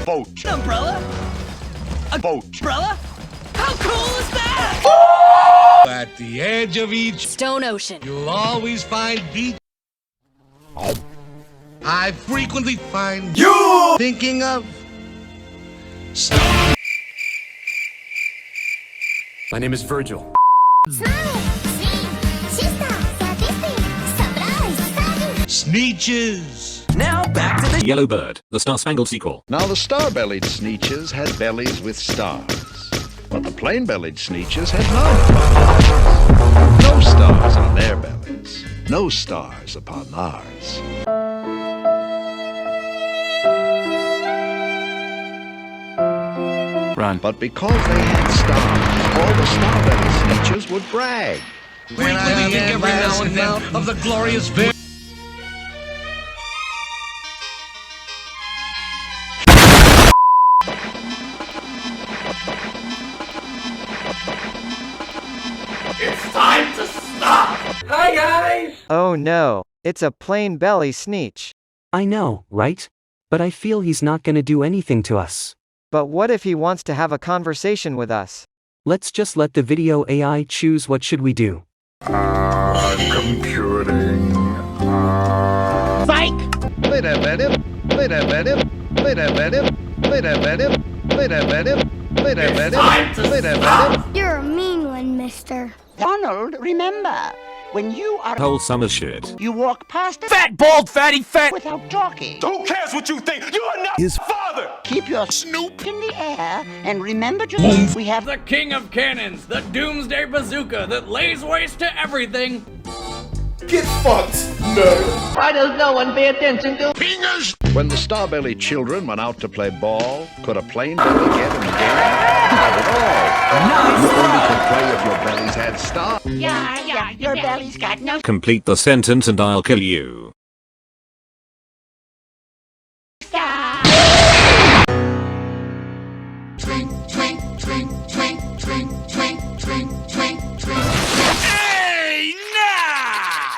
boat. Umbrella? A Boat. umbrella? How cool is that? At the edge of each Stone Ocean. you'll always find beach. I frequently find you thinking of stuff. My name is Virgil. Sneeches. Now back to the Yellow Bird, the Star-Spangled sequel. Now the star-bellied Sneeches had bellies with stars, but the plain-bellied Sneeches had none. No stars on their bellies, no stars upon ours. Run. But because they had stars, all the star-bellied Sneeches would brag. When I think every now and then of the glorious vision. It's time to stop! Hi guys! Oh no, it's a plain belly Sneech. I know, right? But I feel he's not gonna do anything to us. But what if he wants to have a conversation with us? Let's just let the video AI choose what should we do. Computing. Psych! Wait a minute, wait a minute, wait a minute, wait a minute, wait a minute, wait a minute, wait a minute. You're a mean one, mister. Donald, remember, when you are Whole summer shit. you walk past it Fat, bald, fatty, fat! without talking. Who cares what you think? You are not his father! Keep your snoop in the air and remember to we have The king of cannons, the doomsday bazooka that lays waste to everything. Get fucked, nerd! Why does no one pay attention to Fingers! When the star-bellied children went out to play ball, could a plain belly get in the game? Not at all. You only could play if your bellies had stars. yeah, your belly's got no Complete the sentence and I'll kill you. stars. Twink, twink, twink, twink, twink, twink, twink, twink, twink. Hey, nah!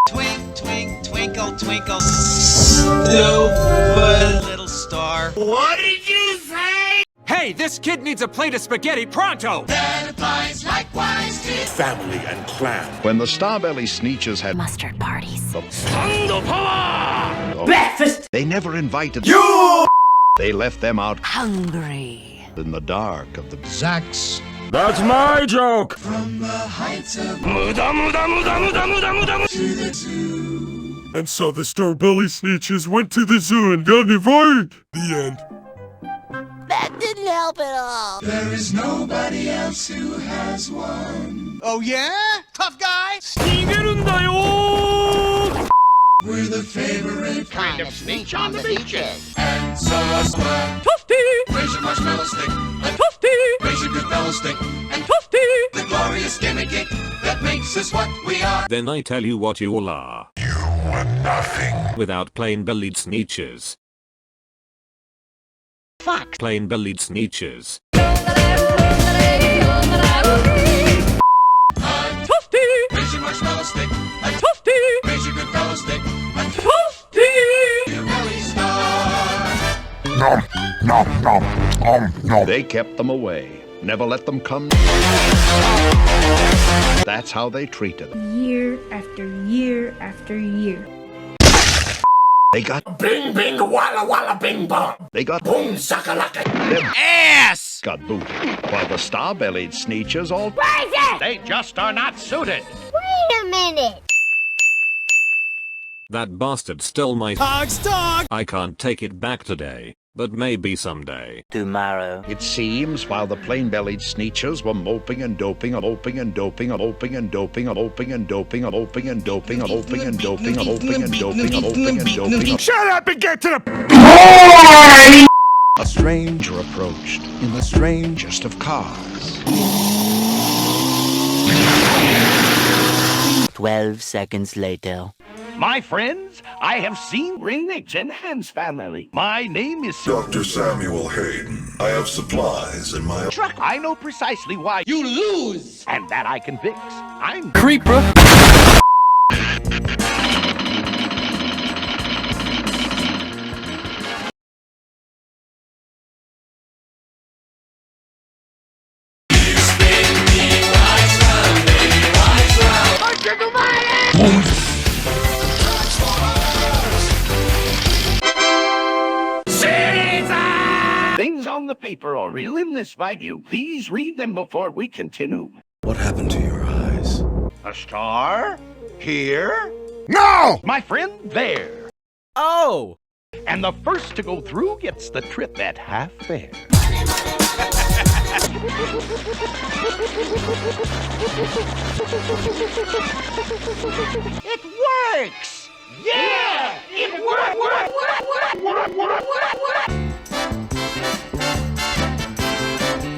Twink, twink, twinkle, twinkle. Stupid little star. What did you say? Hey, this kid needs a plate of spaghetti pronto! That applies likewise to family and clan. When the star-bellied Sneeches had Mustard parties. Thunder power! Breakfast! they never invited you. They left them out Hungry. in the dark of the Zax. That's my joke! From the heights of Muda, muda, muda, muda, muda, muda, to the zoo. And so the star-belly Sneeches went to the zoo and got invited. The end. That didn't help at all. There is nobody else who has one. Oh yeah? Tough guy? We're the favorite Kind of Sneech on the beaches. and so are square. Raise your marshmallow stick and raise your good fellow stick and the glorious gimmick that makes us what we are. Then I tell you what you all are. You are nothing. Without plain-bellied Sneeches. Fuck. Plain-bellied Sneeches. Raise your marshmallow stick and raise your good fellow stick and your belly star. They kept them away, never let them come. That's how they treated them. Year after year after year. They got Bing, bing, walla, walla, bing, bong. Boom, shakalaka. their Ass! got booted, while the star-bellied Sneeches all They just are not suited. Wait a minute. That bastard stole my Dog! I can't take it back today, but maybe someday. Tomorrow. It seems while the plain-bellied Sneeches were moping and doping and oping and doping and oping and doping and oping and doping and oping and doping and oping and doping and oping and doping and oping and doping. Shut up and get to the A stranger approached in the strangest of cars. 12 seconds later. My friends, I have seen Ringnix and Hans family. My name is Dr. Samuel Hayden. I have supplies in my Truck. I know precisely why you lose, and that I can fix. I'm Creeper! down the paper or reel in this value. Please read them before we continue. What happened to your eyes? A star? Here? No! My friend, there. Oh! And the first to go through gets the trip at half fare. It works! Yeah! It works!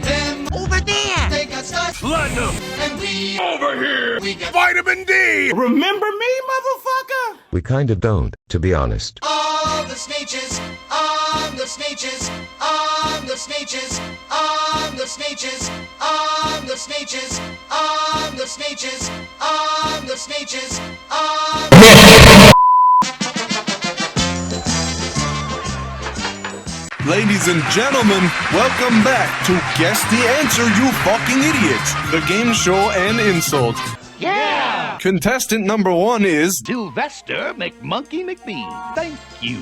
Them Over there! they got stars, Platinum! and we Over here! we got Vitamin D! Remember me, motherfucker? We kinda don't, to be honest. all the sneeches, on the sneeches, on the sneeches, on the sneeches, on the sneeches, on the sneeches, on the sneeches, on. Ladies and gentlemen, welcome back to Guess the Answer, You Fucking Idiots, the game show and insult. Yeah! Contestant number 1 is... Sylvester McMonkey McBean. Thank you.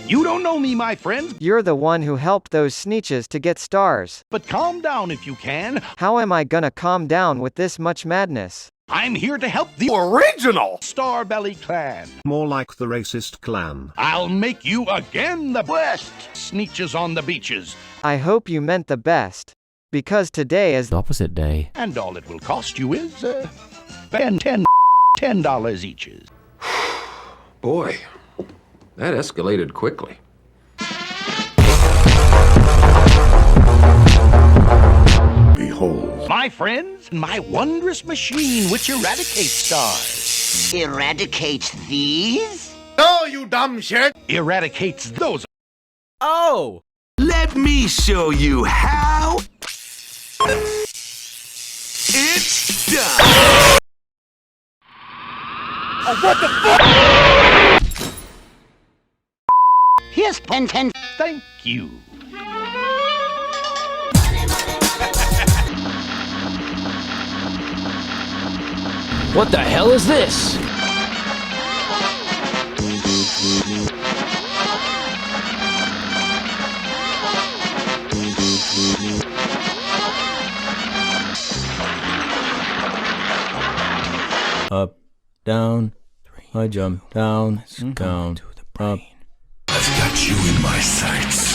You don't know me, my friends, You're the one who helped those Sneeches to get stars. but calm down if you can. How am I gonna calm down with this much madness? I'm here to help the Original! Starbelly clan. More like the racist clan. I'll make you again the best Sneeches on the beaches. I hope you meant the best. Because today is Opposite day. And all it will cost you is, $10 each. Boy, that escalated quickly. Behold. My friends, my wondrous machine which eradicates stars. Eradicates these? No, you dumb shit! Eradicates those. Oh! Let me show you how. It's done. Here's 10. Thank you. What the hell is this? Up, down, I jump down, down, up. I've got you in my sights.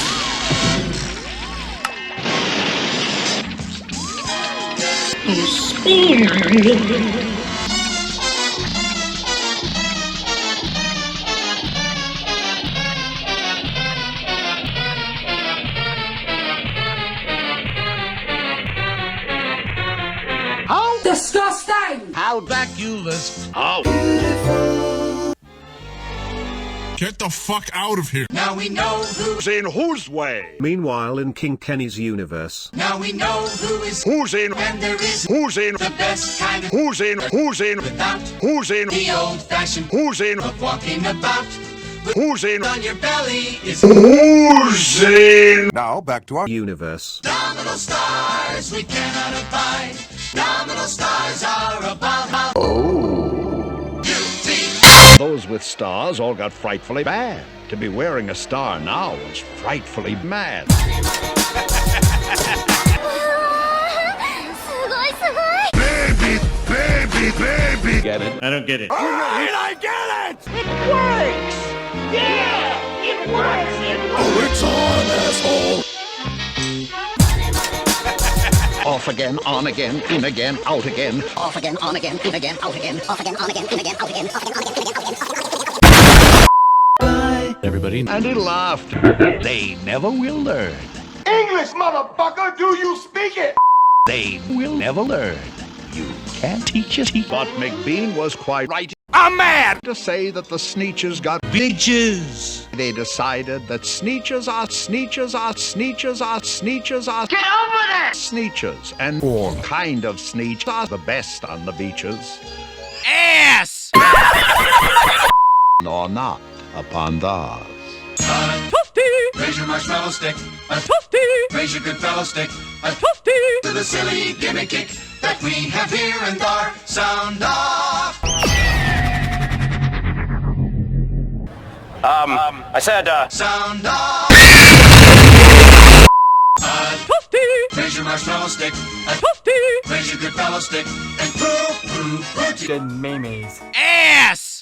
How Disgusting! How vacuous. How Get the fuck out of here! Now we know who's in whose way? Meanwhile, in King Kenny's universe. Now we know who is Who's in? and there is Who's in? the best kind of Who's in? Who's in? without Who's in? the old-fashioned Who's in? of walking about Who's in? on your belly is Who's in? Now, back to our Universe. nominal stars we cannot abide. Nominal stars are about how beauty. Those with stars all got frightfully bad. To be wearing a star now was frightfully mad. Baby! Get it? I don't get it. Alright, I get it! It works! Yeah! It works! It works! Oh, it's on, asshole! Off again, on again, in again, out again. Off again, on again, in again, out again. Off again, on again, in again, out again. Off again, on again, in again, out again. Everybody. And he laughed. They never will learn. English, motherfucker! Do you speak it? They will never learn. You can't teach it. But McBean was quite right. I'm mad! To say that the Sneeches got Bitches! They decided that Sneeches are Sneeches are Sneeches are Sneeches are Get over there! Sneeches, and all kind of Sneeches are the best on the beaches, Ass! nor not upon those. Raise your marshmallow stick. Raise your good fellow stick. To the silly gimmick kick that we have here and our sound off. I said, Sound off. Goodfellow stick. Raise your Goodfellow stick and prove. Good memes. Ass!